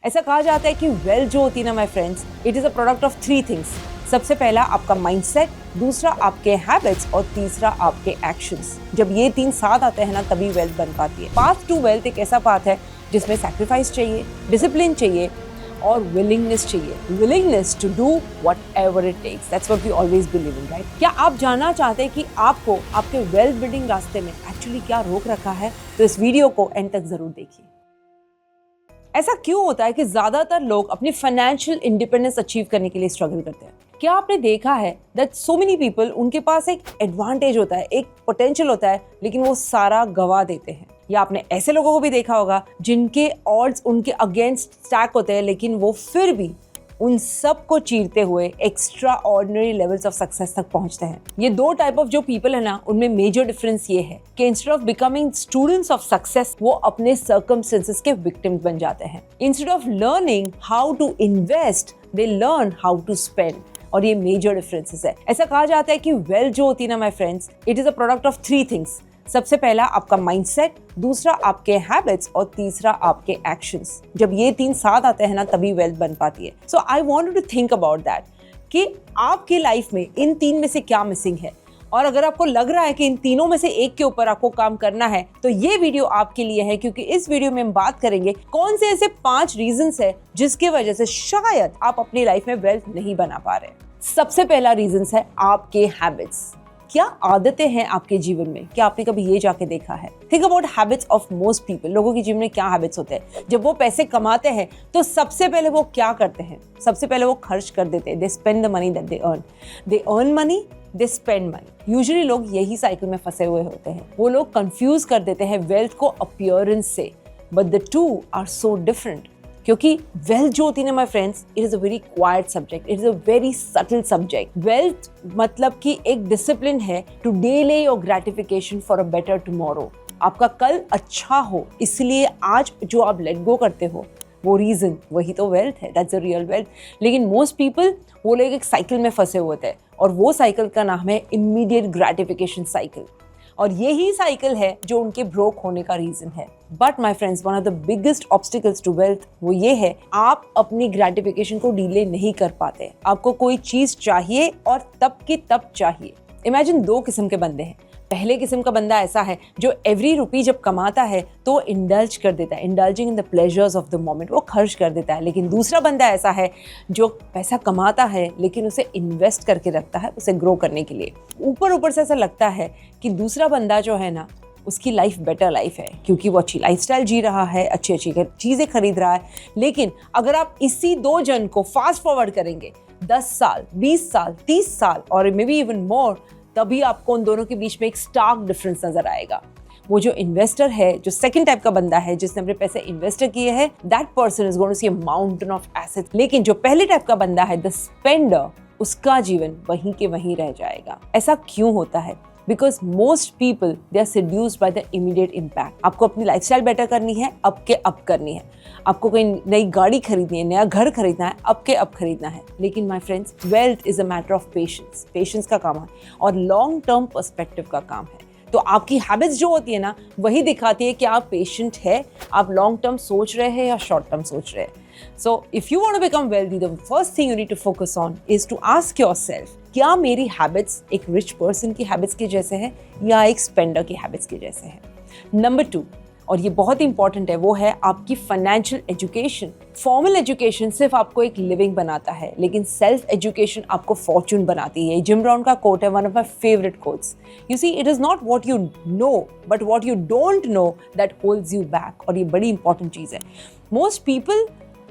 ऐसा कहा जाता है कि वेल्थ जो होती है ना my friends, it is a product of three things. सबसे पहला आपका माइंडसेट, दूसरा आपके हैबिट्स और तीसरा आपके एक्शंस। जब ये तीन साथ आते हैं ना तभी वेल्थ बन पाती है। पाथ टू वेल्थ एक ऐसा पाथ है जिसमें सैक्रिफाइस चाहिए, डिसिप्लिन चाहिए और विलिंगनेस चाहिए। Willingness to do whatever it takes, that's what we always believe in, right? क्या आप जानना चाहते हैं कि आपको आपके वेल्थ बिल्डिंग रास्ते में एक्चुअली क्या रोक रखा है? तो इस वीडियो को एंड तक जरूर देखिए। ऐसा क्यों होता है कि ज्यादातर लोग अपनी फाइनेंशियल इंडिपेंडेंस अचीव करने के लिए स्ट्रगल करते हैं? क्या आपने देखा है दैट सो मेनी पीपल, उनके पास एक एडवांटेज होता है, एक पोटेंशियल होता है, लेकिन वो सारा गवा देते हैं। या आपने ऐसे लोगों को भी देखा होगा जिनके ऑड्स उनके अगेंस्ट स्टैक होते हैं, लेकिन वो फिर भी उन सब को चीरते हुए extra ordinary levels of success तक पहुंचते हैं। ये दो टाइप ऑफ जो पीपल है ना, उनमें मेजर डिफरेंस ये है कि instead of becoming students of success, वो अपने सर्कमस्टेंसेस के विक्टिम्स बन जाते हैं। Instead of learning how to invest, they learn how to spend. और ये मेजर डिफरेंसेस है। ऐसा कहा जाता है कि वेल्थ जो होती है ना my friends, it is a product of three things. सबसे पहला आपका माइंडसेट, दूसरा आपके हैबिट्स और तीसरा आपके एक्शंस। जब ये तीन साथ आते हैं ना तभी वेल्थ बन पाती है। So I want to think about that कि आपकी लाइफ में इन तीन में से क्या मिसिंग है। और अगर आपको लग रहा है कि इन तीनों में से एक के ऊपर आपको काम करना है, तो ये वीडियो आपके लिए है, क्योंकि इस वीडियो में हम बात करेंगे कौन से ऐसे 5 रीजंस है जिसकी वजह से शायद आप अपनी लाइफ में वेल्थ नहीं बना पा रहे। सबसे पहला रीजंस है आपके हैबिट्स। क्या आदतें हैं आपके जीवन में? क्या आपने कभी ये जाके देखा है? Think about habits of most people. लोगों के जीवन में क्या हैबिट्स होते हैं? जब वो पैसे कमाते हैं तो सबसे पहले वो क्या करते हैं? सबसे पहले वो खर्च कर देते हैं। They spend the money that they earn. They earn money, they spend money. Usually लोग यही साइकिल में फंसे हुए होते हैं। वो लोग कंफ्यूज कर देते हैं वेल्थ को अपीयरेंस से, but the two are so different. क्योंकि वेल्थ जो होती है ना my friends, it is a very quiet subject, it is a very subtle subject. Wealth मतलब कि एक डिसिप्लिन है to delay your gratification for a better tomorrow. आपका कल अच्छा हो, इसलिए आज जो आप लेट गो करते हो वो रीजन, वही तो वेल्थ है। That's a real wealth. लेकिन मोस्ट पीपल, वो लोग एक साइकिल में फंसे हुए थे, और वो साइकिल का नाम है इमीडिएट ग्रेटिफिकेशन साइकिल। और यही साइकिल है जो उनके ब्रोक होने का रीजन है। But my friends, one of the biggest obstacles to wealth वो ये है, आप अपनी ग्रेटिफिकेशन को डिले नहीं कर पाते। आपको कोई चीज चाहिए और तब की तब चाहिए। इमेजिन 2 किस्म के बंदे हैं। पहले किस्म का बंदा ऐसा है जो एवरी रुपी जब कमाता है तो इंडल्ज कर देता है, indulging in the pleasures of the moment, वो खर्च कर देता है। लेकिन दूसरा बंदा ऐसा है जो पैसा कमाता है लेकिन उसे इन्वेस्ट करके रखता है, उसे ग्रो करने के लिए। ऊपर से ऐसा लगता है कि दूसरा बंदा जो है ना, उसकी लाइफ बेटर लाइफ है, क्योंकि वो अच्छी लाइफस्टाइल जी रहा है, अच्छी चीज़ें खरीद रहा है। लेकिन अगर आप इसी 2 जन को फास्ट फॉरवर्ड करेंगे 10 साल, 20 साल, 30 साल और मे बी इवन मोर, तभी आपको उन दोनों के बीच में एक स्टार्क डिफरेंस नजर आएगा। वो जो इन्वेस्टर है, जो सेकंड टाइप का बंदा है, जिसने अपने पैसे इन्वेस्ट किए हैं, that person is going to see a mountain of assets. लेकिन जो पहले टाइप का बंदा है, द स्पेंडर, उसका जीवन वहीं के वहीं रह जाएगा। ऐसा क्यों होता है? Because most people they are seduced by the immediate impact. आपको अपनी लाइफस्टाइल बेटर करनी है, अब के अब करनी है। आपको कोई नई गाड़ी खरीदनी है, नया घर खरीदना है, अब के अब खरीदना है। लेकिन my friends, wealth is a matter of patience. Patience का काम है और लॉन्ग टर्म पर्सपेक्टिव का काम है। तो आपकी हैबिट्स जो होती है ना, वही दिखाती है कि आप पेशेंट है, आप लॉन्ग टर्म सोच रहे हैं या शॉर्ट टर्म सोच रहे हैं। So if you want to become wealthy, the first thing you need to focus on is to ask yourself, क्या मेरी हैबिट्स एक रिच पर्सन की हैबिट्स के जैसे है या एक स्पेंडर की हैबिट्स के जैसे है? नंबर 2, और ये बहुत इंपॉर्टेंट है, वो है आपकी फाइनेंशियल एजुकेशन। फॉर्मल एजुकेशन सिर्फ आपको एक लिविंग बनाता है, लेकिन सेल्फ एजुकेशन आपको फॉर्च्यून बनाती है। जिम रॉन का कोट है, one of my favourite quotes. You see, it is not what you know but what you don't know that holds you back. और ये बड़ी इंपॉर्टेंट चीज़ है। Most people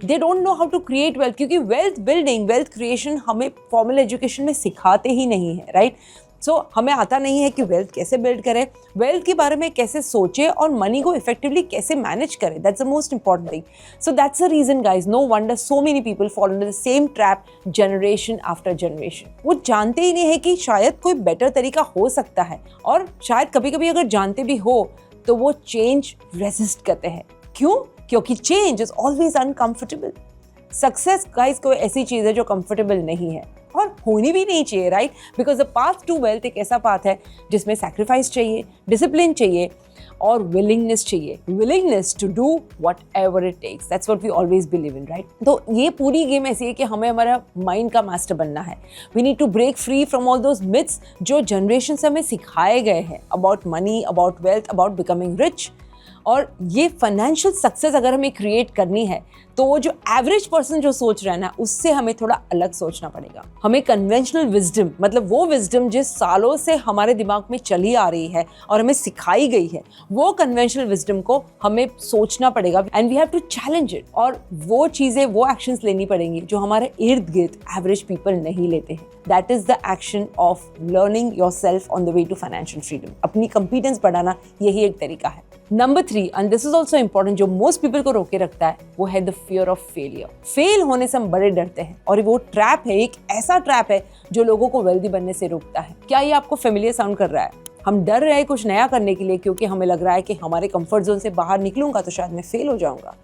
they don't know how to create wealth, क्योंकि wealth building, wealth creation हमें formal education में सिखाते ही नहीं है, राइट? सो हमें आता नहीं है कि वेल्थ कैसे बिल्ड करें, वेल्थ के बारे में कैसे सोचें और मनी को इफेक्टिवली कैसे मैनेज करें। That's the most important thing. So that's the reason guys, no wonder so many people follow in the same trap generation after generation. वो जानते ही नहीं है कि शायद कोई बेटर तरीका हो सकता है, और शायद कभी कभी अगर जानते भी हो तो वो चेंज रेजिस्ट करते हैं। क्यों? क्योंकि change is always uncomfortable. Success guys कोई ऐसी चीज है जो कंफर्टेबल नहीं है और होनी भी नहीं चाहिए, right? Because the path to wealth एक ऐसा पाथ है जिसमें सैक्रिफाइस चाहिए, डिसिप्लिन चाहिए और विलिंगनेस चाहिए, willingness to do whatever it takes. That's what we always believe in, right? तो ये पूरी गेम ऐसी है कि हमें हमारा माइंड का मास्टर बनना है। We need to break free from all those myths जो जनरेशन से हमें सिखाए गए हैं about money, about wealth, about becoming rich. और ये फाइनेंशियल सक्सेस अगर हमें क्रिएट करनी है तो वो जो एवरेज पर्सन जो सोच रहा है ना, उससे हमें थोड़ा अलग सोचना पड़ेगा। हमें कन्वेंशनल विजडम, मतलब वो विजडम जिस सालों से हमारे दिमाग में चली आ रही है और हमें सिखाई गई है, वो कन्वेंशनल विजडम को हमें सोचना पड़ेगा and we have to challenge it. और वो चीज़ें, वो एक्शंस लेनी पड़ेंगी जो हमारे इर्द गिर्द एवरेज पीपल नहीं लेते हैं। That is the action of learning yourself on the way to financial freedom. अपनी कंपिटेंस बढ़ाना यही एक तरीका है। Number 3, and this is also important, जो मोस्ट पीपल को रोके रखता है, वो है the fear of failure. Fail होने से हम बड़े डरते हैं और वो ट्रैप है, एक ऐसा ट्रैप है जो लोगों को वेल्दी बनने से रोकता है। क्या ये आपको फेमिलियर साउंड कर रहा है? हम डर रहे हैं कुछ नया करने के लिए क्योंकि हमें लग रहा है कि हमारे कंफर्ट जोन से बाहर निकलूंगा तो शायद मैं फेल हो जाऊंगा।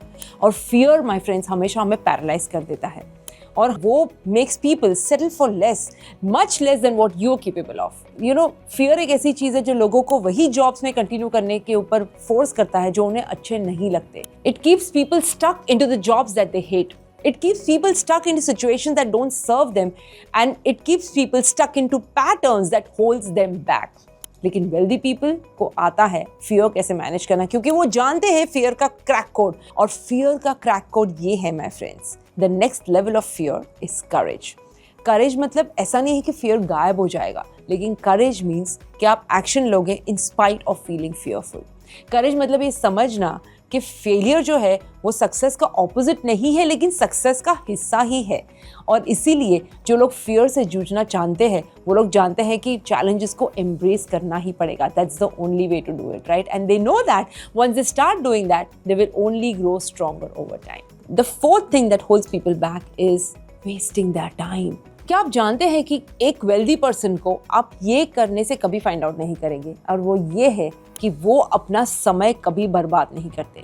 और फियर माय फ्रेंड्स हमेशा हमें पैरालाइज कर देता है और वो makes people settle for less, much less than what you are capable of. You know, fear एक ऐसी चीज़ है जो लोगों को वही जॉब्स में कंटिन्यू करने के ऊपर फोर्स करता है जो उन्हें अच्छे नहीं लगते। It keeps people stuck into the jobs that they hate. It keeps people stuck into situations that don't serve them, and it keeps people stuck into patterns that holds them back. लेकिन wealthy people को आता है fear कैसे manage करना, क्योंकि वो जानते हैं फियर का क्रैक कोड। और फियर का क्रैक कोड ये है my friends, the next level of fear is courage. Courage मतलब ऐसा नहीं है कि फियर गायब हो जाएगा, लेकिन करेज मीन्स कि आप एक्शन लोगे in spite of feeling fearful. Courage मतलब ये समझना कि फेलियर जो है वो सक्सेस का ऑपोजिट नहीं है, लेकिन सक्सेस का हिस्सा ही है। और इसीलिए जो लोग फियर से जूझना चाहते हैं वो लोग जानते हैं कि चैलेंजेस को एम्ब्रेस करना ही पड़ेगा। That's the only way to do it, right? And they know that once they start doing that they will only grow stronger over time. The fourth thing that holds people back is wasting their time. क्या आप जानते हैं कि एक wealthy person को आप ये करने से कभी फाइंड आउट नहीं करेंगे, और वो ये है कि वो अपना समय कभी बर्बाद नहीं करते।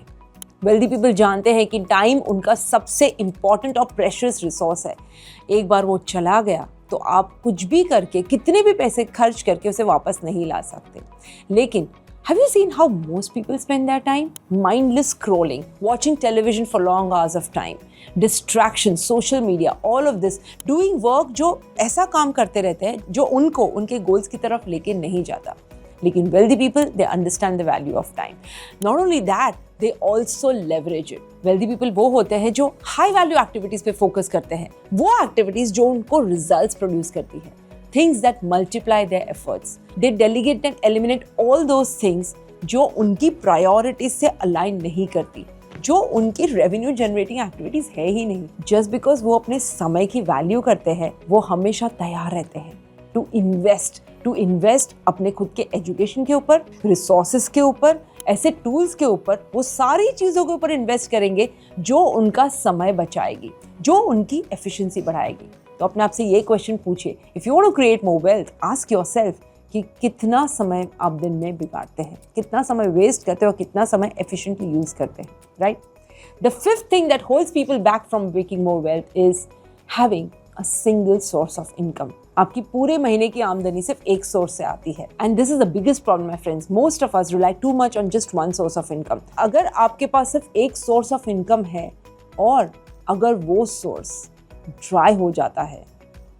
वेल्दी पीपल जानते हैं कि टाइम उनका सबसे इम्पॉर्टेंट और प्रेशियस रिसोर्स है। एक बार वो चला गया तो आप कुछ भी करके, कितने भी पैसे खर्च करके उसे वापस नहीं ला सकते। लेकिन have you seen how most people spend their time? Mindless scrolling, watching television for long hours of time, distractions, social media, all of this, doing work जो ऐसा काम करते रहते हैं जो उनको उनके गोल्स की तरफ लेके नहीं जाता। लेकिन wealthy people, they understand the value of time. Not only that, they also leverage it. Wealthy people वो होते हैं जो high value activities पे focus करते हैं, वो activities जो उनको results produce करती है, things that multiply their efforts. They delegate and eliminate all those things जो उनकी priorities से align नहीं करती, जो उनकी revenue generating activities है ही नहीं। Just because वो अपने समय की value करते हैं, वो हमेशा तैयार रहते हैं to invest अपने खुद के एजुकेशन के ऊपर, रिसोर्सेज के ऊपर, ऐसे टूल्स के ऊपर, वो सारी चीज़ों के ऊपर इन्वेस्ट करेंगे जो उनका समय बचाएगी, जो उनकी एफिशिएंसी बढ़ाएगी। तो अपने आप से ये क्वेश्चन पूछिए, if you want to create more wealth, ask yourself कि कितना समय आप दिन में बिगाड़ते हैं, कितना समय वेस्ट करते हो, कितना समय एफिशिएंटली यूज़ करते हैं, right? The fifth thing that holds people back from making more wealth is having a single source of income. आपकी पूरे महीने की आमदनी सिर्फ एक सोर्स से आती है, and this is the biggest problem my friends. Most of us rely too much on just one source of income. अगर आपके पास सिर्फ एक सोर्स ऑफ इनकम है और अगर वो सोर्स ड्राई हो जाता है,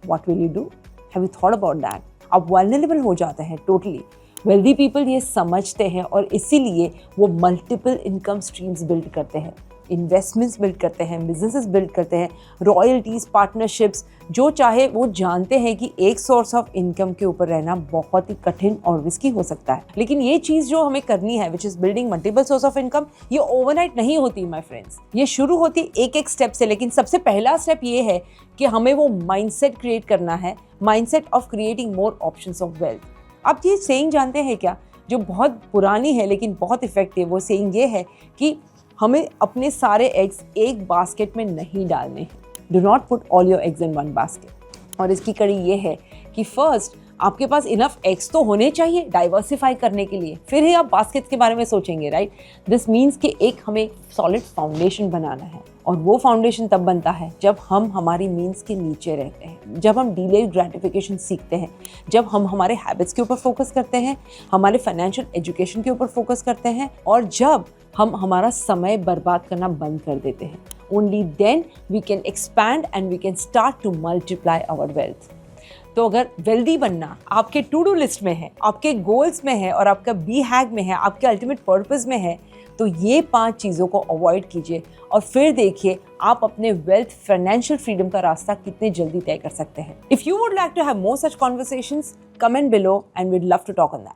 what will you do? Have you thought about that? आप वल्नरेबल हो जाते हैं टोटली। वेल्दी पीपल ये समझते हैं और इसीलिए वो मल्टीपल इनकम स्ट्रीम्स बिल्ड करते हैं, इन्वेस्टमेंट्स बिल्ड करते हैं, बिजनेसेस बिल्ड करते हैं, रॉयल्टीज, पार्टनरशिप्स, जो चाहे वो जानते हैं कि एक सोर्स ऑफ इनकम के ऊपर रहना बहुत ही कठिन और रिस्की हो सकता है। लेकिन ये चीज़ जो हमें करनी है, which is building multiple source of income, ये ओवरनाइट नहीं होती माय फ्रेंड्स। ये शुरू होती एक एक स्टेप से, लेकिन सबसे पहला स्टेप ये है कि हमें वो माइंडसेट क्रिएट करना है, mindset of creating more options of wealth. आप ये सेइंग जानते हैं क्या, जो बहुत पुरानी है लेकिन बहुत इफेक्टिव? वो सेइंग ये है कि हमें अपने सारे एग्स एक बास्केट में नहीं डालने हैं। Do not put all your eggs in one basket. और इसकी कड़ी ये है कि फर्स्ट आपके पास इनफ एग्स तो होने चाहिए डाइवर्सिफाई करने के लिए, फिर ही आप बास्केट के बारे में सोचेंगे, राइट? दिस मीन्स कि हमें सॉलिड फाउंडेशन बनाना है, और वो फाउंडेशन तब बनता है जब हम हमारी मीन्स के नीचे रहते हैं, जब हम डिलेड ग्रेटिफिकेशन सीखते हैं, जब हम हमारे हैबिट्स के ऊपर फोकस करते हैं, हमारे फाइनेंशियल एजुकेशन के ऊपर फोकस करते हैं, और जब हम हमारा समय बर्बाद करना बंद कर देते हैं। Only then we can expand and we can start to multiply our wealth. तो अगर वेल्दी बनना आपके टू डू लिस्ट में है, आपके गोल्स में है, और आपका बी हैक में है, आपके अल्टीमेट पर्पस में है, तो ये 5 चीज़ों को अवॉइड कीजिए और फिर देखिए आप अपने वेल्थ फाइनेंशियल फ्रीडम का रास्ता कितने जल्दी तय कर सकते हैं। If you would like to have more such conversations, comment below and we'd love to talk on that.